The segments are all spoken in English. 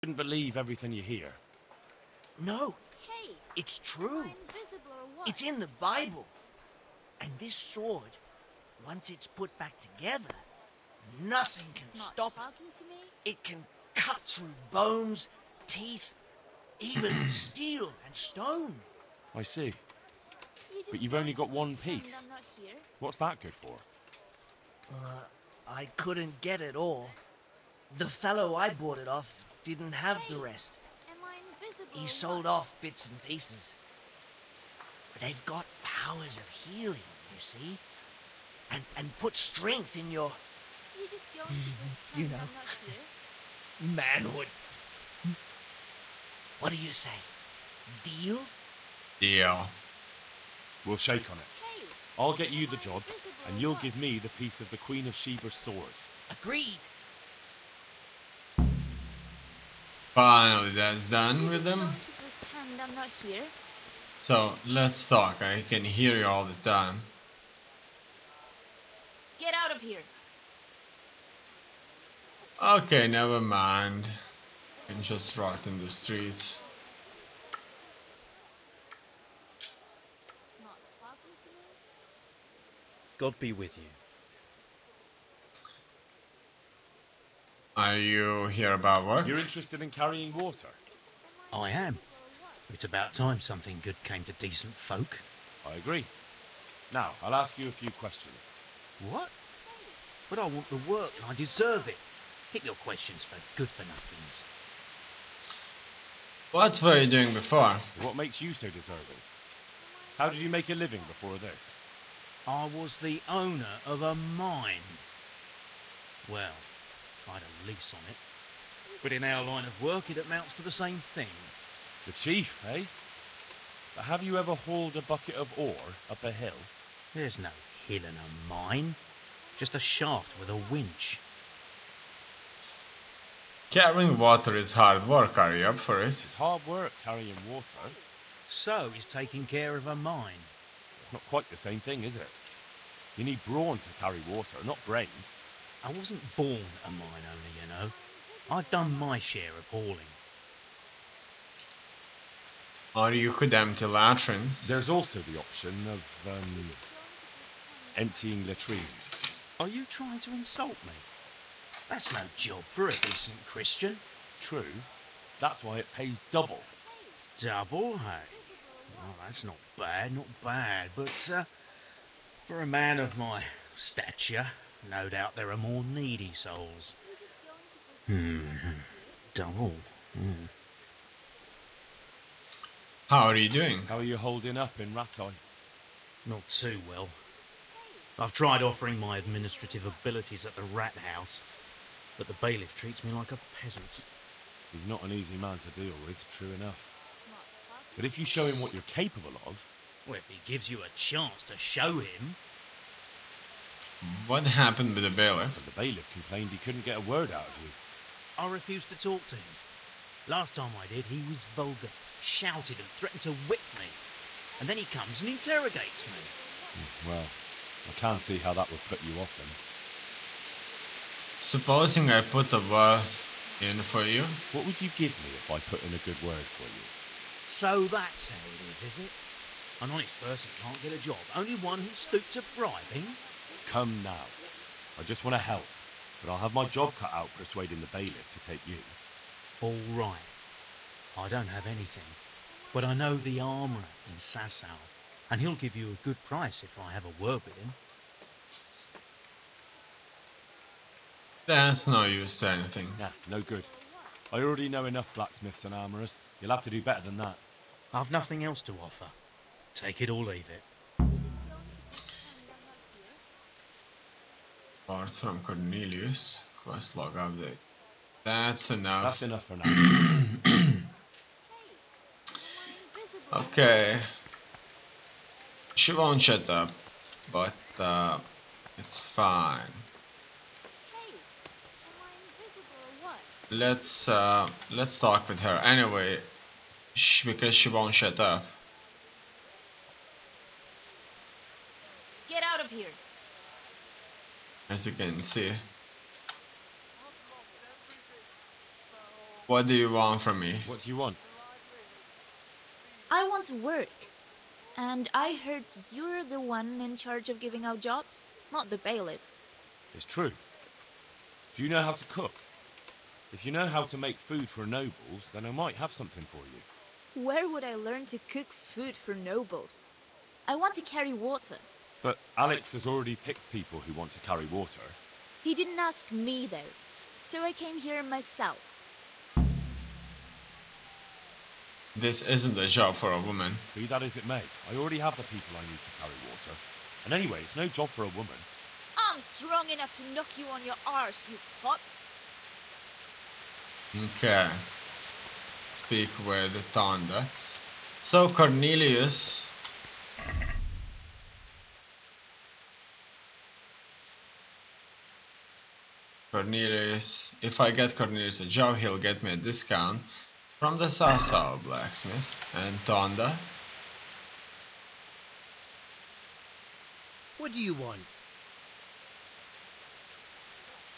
shouldn't believe everything you hear. No, Hey, it's true. am I invisible or what? It's in the Bible. And this sword, once it's put back together, nothing can Not stop it. talking to me? It can cut through bones, teeth, even steel and stone. I see. You just But you've going only to got one pretend piece. I'm not here? What's that good for? I couldn't get it all. The fellow I bought it off didn't have the rest. Am I invisible? He or sold what? off bits and pieces. But they've got powers of healing, you see? And put strength in your You just going to pretend You know. I'm not here? manhood. What do you say? Deal? Deal. We'll shake on it. Hey, I'll get you the am I job, invisible and or you'll what? give me the piece of the Queen of Sheba's sword. Agreed. Finally, that's done You with just them. going to pretend I'm not here? So let's talk. I can hear you all the time. Get out of here! Okay, never mind. You can just rot in the streets. Not talking to me? God be with you. Are you here about work? You're interested in carrying water? I am. It's about time something good came to decent folk. I agree. Now, I'll ask you a few questions. What? But I want the work and I deserve it. Keep your questions for good-for-nothings. What were you doing before? What makes you so deserving? How did you make a living before this? I was the owner of a mine. Well, I had a lease on it. But in our line of work, it amounts to the same thing. The chief, eh? But have you ever hauled a bucket of ore up a hill? There's no hill in a mine. Just a shaft with a winch. Carrying water is hard work. Are you up for it? It's hard work carrying water. So is taking care of a mine. It's not quite the same thing, is it? You need brawn to carry water, not brains. I wasn't born a mine owner, you know. I've done my share of hauling. Or you could empty latrines. There's also the option of, emptying latrines. Are you trying to insult me? That's no job for a decent Christian. True. That's why it pays double. Double, hey? Well, that's not bad, but for a man of my stature, no doubt there are more needy souls. Double. How are you doing? How are you holding up in Rattay? Not too well. I've tried offering my administrative abilities at the rat house, but the bailiff treats me like a peasant. He's not an easy man to deal with, true enough. But if you show him what you're capable of... Well, if he gives you a chance to show him... What happened with the bailiff? But the bailiff complained he couldn't get a word out of you. I refused to talk to him. Last time I did, he was vulgar, shouted and threatened to whip me. And then he comes and interrogates me. Well, I can't see how that would put you off him. Supposing I put a word in for you? What would you give me if I put in a good word for you? So that's how it is it? An honest person can't get a job, only one who stooped to bribing? Come now. I just want to help, but I'll have my job cut out persuading the bailiff to take you. All right. I don't have anything, but I know the armourer in Sasau, and he'll give you a good price if I have a word with him. That's no use to anything. Nah, no good. I already know enough blacksmiths and armourers. You'll have to do better than that. I've nothing else to offer. Take it or leave it. Part from Cornelius. Quest log update. That's enough. That's enough for now. Okay. She won't shut up, but it's fine. Let's talk with her anyway, because she won't shut up. Get out of here! As you can see. What do you want from me? What do you want? I want to work. And I heard you're the one in charge of giving out jobs, not the bailiff. It's true. Do you know how to cook? If you know how to make food for nobles, then I might have something for you. Where would I learn to cook food for nobles? I want to carry water. But Alex has already picked people who want to carry water. He didn't ask me, though, so I came here myself. This isn't a job for a woman. Be that as it may, I already have the people I need to carry water. And anyway, it's no job for a woman. I'm strong enough to knock you on your arse, you pot. Okay. Speak with Tonda. So Cornelius. If I get Cornelius a job, he'll get me a discount from the Sasau blacksmith. And Tonda. What do you want?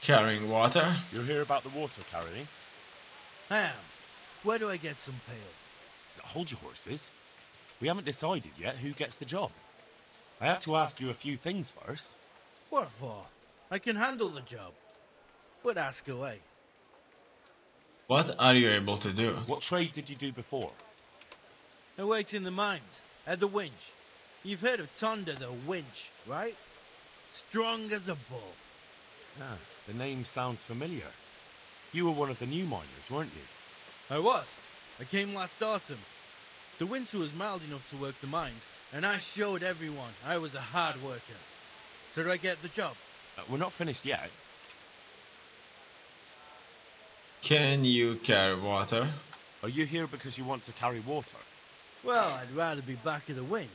Carrying water. You'll hear about the water carrying? Ham, where do I get some pails? Hold your horses. We haven't decided yet who gets the job. I have to ask you a few things first. What for? I can handle the job. But ask away. What are you able to do? What trade did you do before? I worked in the mines, at the winch. You've heard of Tonda the winch, right? Strong as a bull. Ah, the name sounds familiar. You were one of the new miners, weren't you? I was. I came last autumn. The winter was mild enough to work the mines, and I showed everyone I was a hard worker. So did I get the job? We're not finished yet. Can you carry water? Are you here because you want to carry water? Well, I'd rather be back at the winch.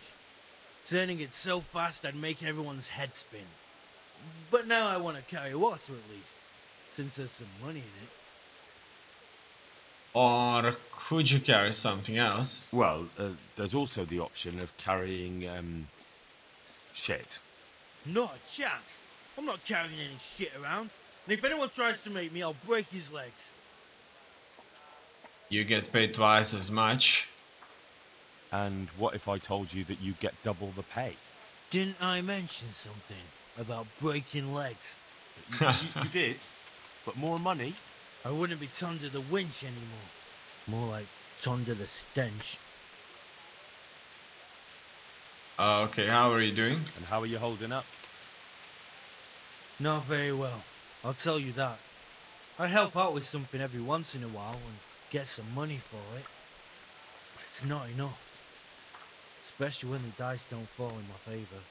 Turning it so fast I'd make everyone's head spin. But now I want to carry water at least, since there's some money in it. Or could you carry something else? Well, there's also the option of carrying, shit. Not a chance. I'm not carrying any shit around. And if anyone tries to make me, I'll break his legs. You get paid twice as much. And what if I told you that you get double the pay? Didn't I mention something about breaking legs? You did, but more money? I wouldn't be Tonda the winch anymore. More like Tonda the stench. Okay, how are you doing? And how are you holding up? Not very well, I'll tell you that. I help out with something every once in a while and get some money for it. But it's not enough. Especially when the dice don't fall in my favour.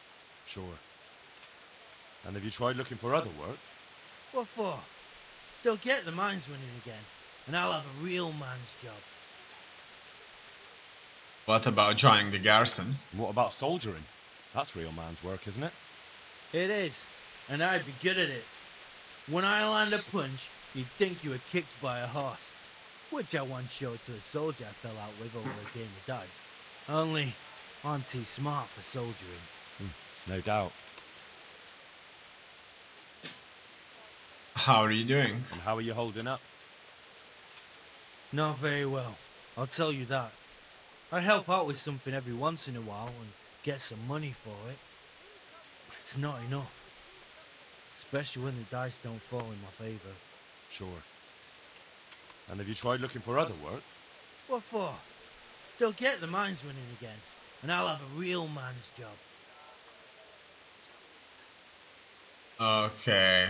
Sure. And have you tried looking for other work? What for? They'll get the mines running again, and I'll have a real man's job. What about joining the garrison? And what about soldiering? That's real man's work, isn't it? It is, and I'd be good at it. When I land a punch, you'd think you were kicked by a horse, which I once showed to a soldier I fell out with over a game of dice. Only, I'm too smart for soldiering. No doubt. How are you doing? And how are you holding up? Not very well, I'll tell you that. I help out with something every once in a while and get some money for it. But it's not enough. Especially when the dice don't fall in my favour. Sure. And have you tried looking for other work? What for? They'll get the mines running again, and I'll have a real man's job. Okay.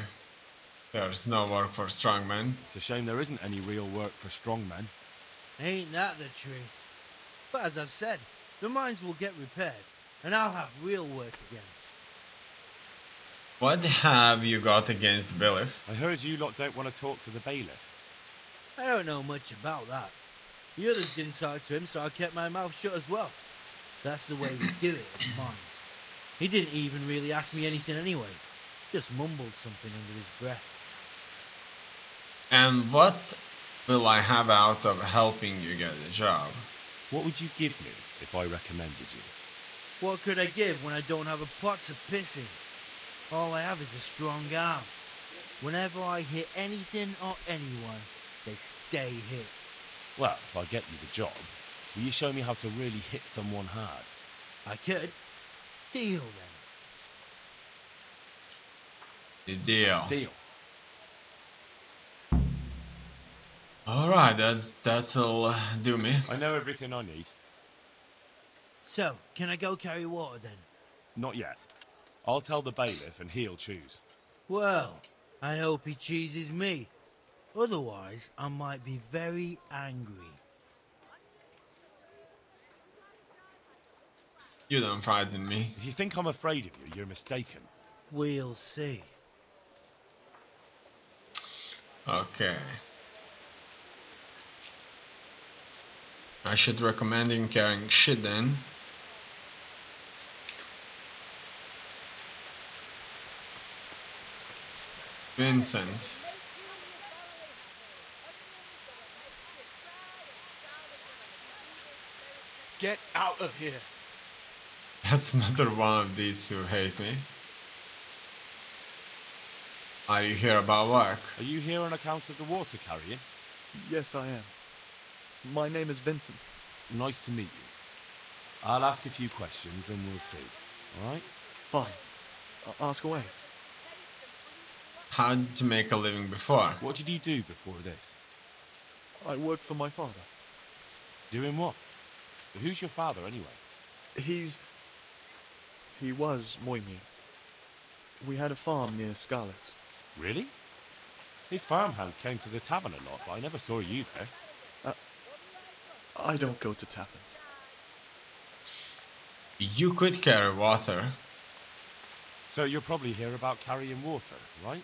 There's no work for strongmen. It's a shame there isn't any real work for strong men. Ain't that the truth? But as I've said, the mines will get repaired, and I'll have real work again. What have you got against Belief? I heard you lot don't want to talk to the bailiff. I don't know much about that. The others didn't talk to him, so I kept my mouth shut as well. That's the way we do it at the mines. He didn't even really ask me anything anyway. Just mumbled something under his breath. And what will I have out of helping you get a job? What would you give me if I recommended you? What could I give when I don't have a pot to piss in? All I have is a strong arm. Whenever I hit anything or anyone, they stay hit. Well, if I get you the job, will you show me how to really hit someone hard? I could. Deal then. The deal. Deal. Alright, that'll do me. I know everything I need. So, can I go carry water then? Not yet. I'll tell the bailiff and he'll choose. Well, I hope he chooses me. Otherwise, I might be very angry. You don't frighten me. If you think I'm afraid of you, you're mistaken. We'll see. Okay. I should recommend him carrying shit then. Vincent. Get out of here! That's another one of these who hate me. Are you here about work? Are you here on account of the water carrying? Yes, I am. My name is Vincent. Nice to meet you. I'll ask a few questions and we'll see. Alright? Fine. Ask away. How did you make a living before? What did you do before this? I work for my father. Doing what? But who's your father anyway? He was Moimi. We had a farm near Scarlet's. Really? His farmhands came to the tavern a lot, but I never saw you there. I don't go to taverns. You could carry water. So you're probably here about carrying water, right?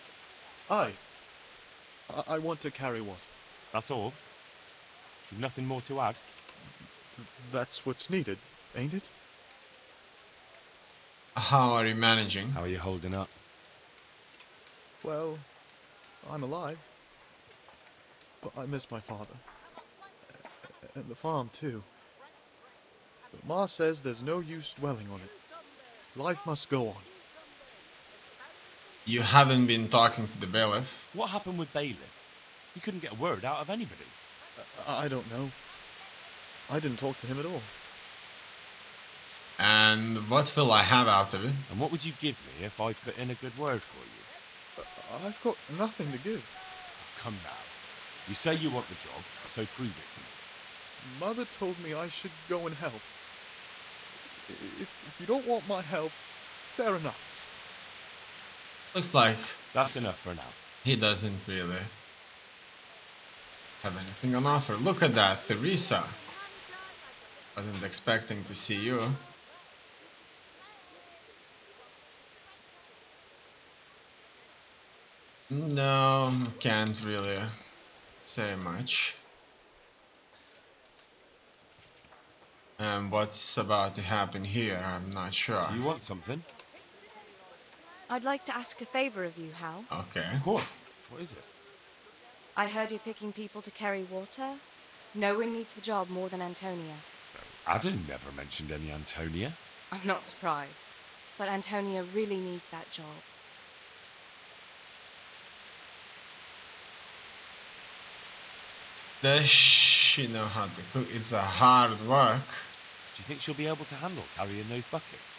I want to carry water. That's all? You've nothing more to add? That's what's needed, ain't it? How are you managing? How are you holding up? Well, I'm alive. But I miss my father. And the farm, too. But Ma says there's no use dwelling on it. Life must go on. You haven't been talking to the bailiff. What happened with bailiff? You couldn't get a word out of anybody. I don't know. I didn't talk to him at all. And what will I have out of it? And what would you give me if I put in a good word for you? I've got nothing to give. Come now. You say you want the job, so prove it to me. Mother told me I should go and help. If you don't want my help, fair enough. Looks like That's enough for now. he doesn't really have anything on offer. Look at that, Teresa. Wasn't expecting to see you. No, can't really say much. And what's about to happen here, I'm not sure. Do you want something? I'd like to ask a favor of you, Hal. Okay. Of course. What is it? I heard you're picking people to carry water. No one needs the job more than Antonia. Adam never mentioned any Antonia. I'm not surprised. But Antonia really needs that job. Does she know how to cook? It's a hard work. Do you think she'll be able to handle carrying those buckets?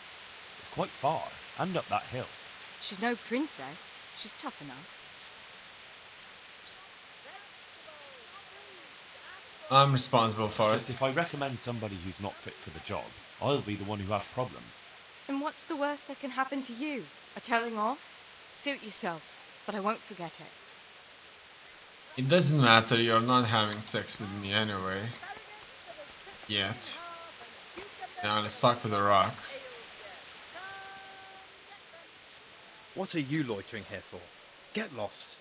It's quite far, and up that hill. She's no princess. She's tough enough. I'm responsible for Just it. if I recommend somebody who's not fit for the job, I'll be the one who has problems. And what's the worst that can happen to you? A telling off? Suit yourself, but I won't forget it. It doesn't matter, you're not having sex with me anyway. Yet. Now let's talk with the rock. What are you loitering here for? Get lost.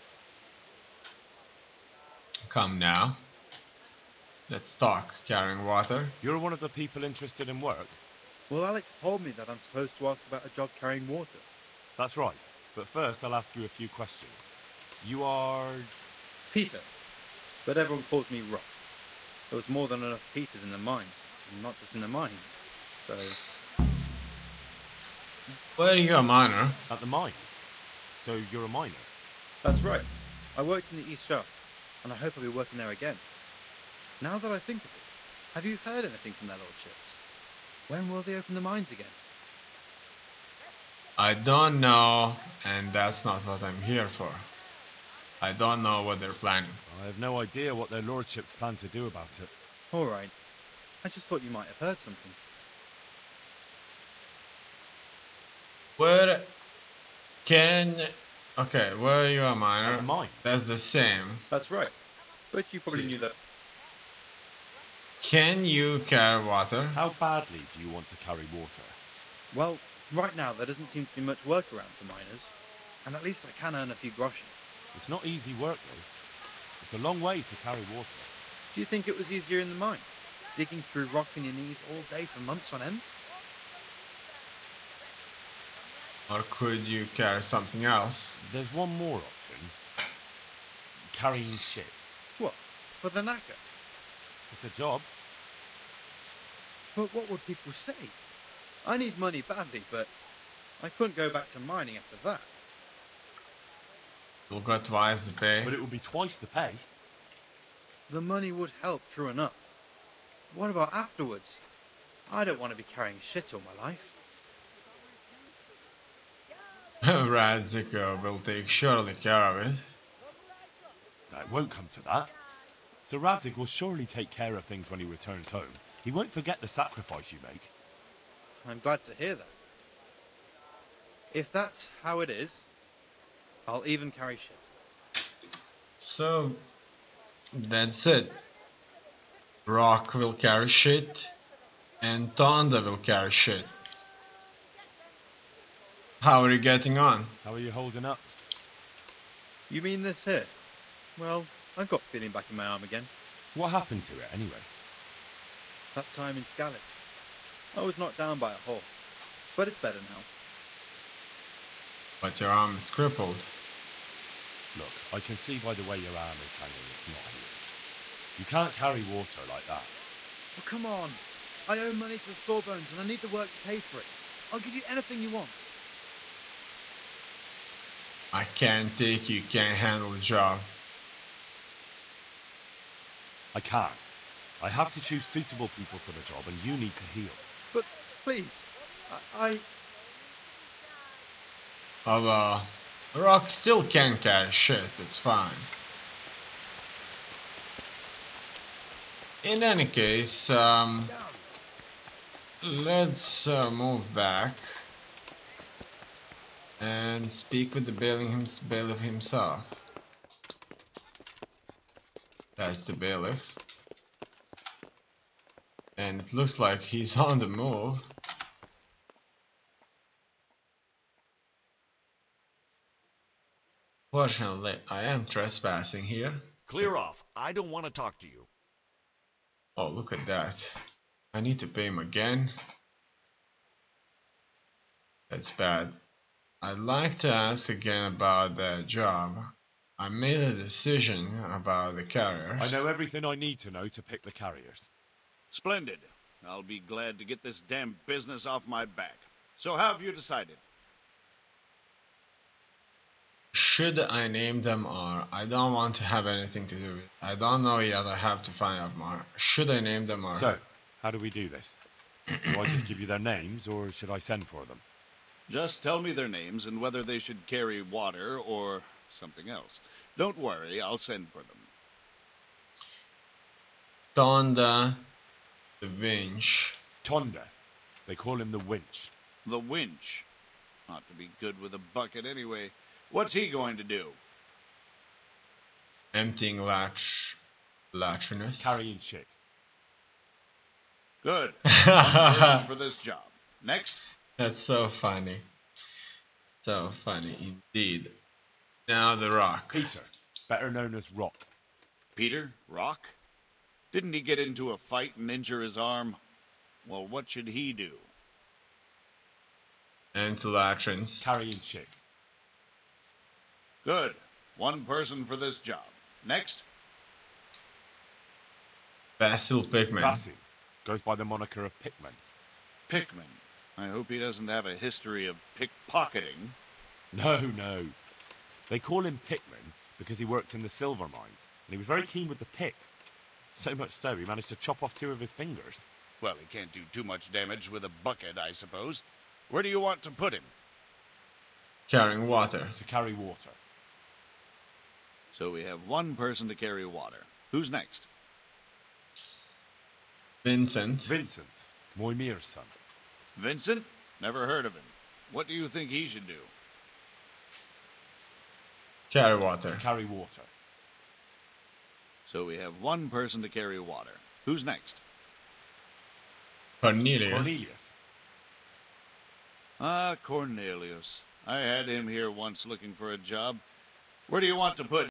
Come now. Let's talk, carrying water. You're one of the people interested in work? Well, Alex told me that I'm supposed to ask about a job carrying water. That's right. But first I'll ask you a few questions. You are... Peter. But everyone calls me Rock. There was more than enough Peters in the mines. And not just in the mines. So... Where are you a miner? at the mines. So you're a miner? That's right. I worked in the East Shaft. and I hope I'll be working there again. Now that I think of it, have you heard anything from their lordships? When will they open the mines again? I don't know, and that's not what I'm here for. I don't know what they're planning. I have no idea what their lordships plan to do about it. Alright. I just thought you might have heard something. Where can... Okay, where are you a miner? At the mines. That's the same. That's right. But you probably See. knew that. Can you carry water? How badly do you want to carry water? Well, right now there doesn't seem to be much work around for miners. And at least I can earn a few groschen. It's not easy work, though. It's a long way to carry water. Do you think it was easier in the mines? Digging through rock on your knees all day for months on end? Or could you carry something else? There's one more option. Carrying shit. What? For the knacker? It's a job. But what would people say? I need money badly, but I couldn't go back to mining after that. You'll get twice the pay. But it will be twice the pay. The money would help, true enough. What about afterwards? I don't want to be carrying shit all my life. Radziko will take surely care of it. No, it won't come to that. Sir Radzik will surely take care of things when he returns home. He won't forget the sacrifice you make. I'm glad to hear that. If that's how it is, I'll even carry shit. So, that's it. Rock will carry shit, and Tonda will carry shit. How are you getting on? How are you holding up? You mean this here? Well, I've got feeling back in my arm again. What happened to it, anyway? That time in Skalitz. I was knocked down by a horse, but it's better now. But your arm is crippled. Look, I can see by the way your arm is hanging, it's not healed. You can't carry water like that. Oh, come on. I owe money to the Sawbones and I need the work to pay for it. I'll give you anything you want. I can't take you can't handle the job. I can't. I have to choose suitable people for the job, and you need to heal. But please, I... Oh well, Rock still can carry shit, it's fine. In any case, let's move back and speak with the bailiff himself. That's the bailiff. And it looks like he's on the move. Fortunately, I am trespassing here. Clear off. I don't want to talk to you. Oh, look at that. I need to pay him again. That's bad. I'd like to ask again about that job. I made a decision about the carriers. I know everything I need to know to pick the carriers. Splendid. I'll be glad to get this damn business off my back. So how have you decided? Should I name them or I don't want to have anything to do with it. I don't know yet, I have to find out more. Should I name them or... So, how do we do this? Do I just give you their names, or should I send for them? Just tell me their names and whether they should carry water or something else. Don't worry, I'll send for them. Tonda, the winch. Tonda. They call him the winch. The winch. Ought to be good with a bucket anyway. What's he going to do? Emptying latrines. Carrying shit. Good. One person for this job. Next. That's so funny. So funny indeed. Now the Rock. Peter, better known as Rock. Peter? Rock? Didn't he get into a fight and injure his arm? Well, what should he do? Empty latrines. Carrying shit. Good. One person for this job. Next. Basil Pickman. Basil goes by the moniker of Pickman. Pickman. I hope he doesn't have a history of pickpocketing. No. They call him Pickman because he worked in the silver mines, and he was very keen with the pick. So much so, he managed to chop off 2 of his fingers. Well, he can't do too much damage with a bucket, I suppose. Where do you want to put him? Carrying water. To carry water. So we have 1 person to carry water. Who's next? Vincent. Vincent, Moimir's son. Vincent? Never heard of him. What do you think he should do? Carry water. To carry water. So we have 1 person to carry water. Who's next? Cornelius. Cornelius. Ah, Cornelius. I had him here once looking for a job. Where do you want to put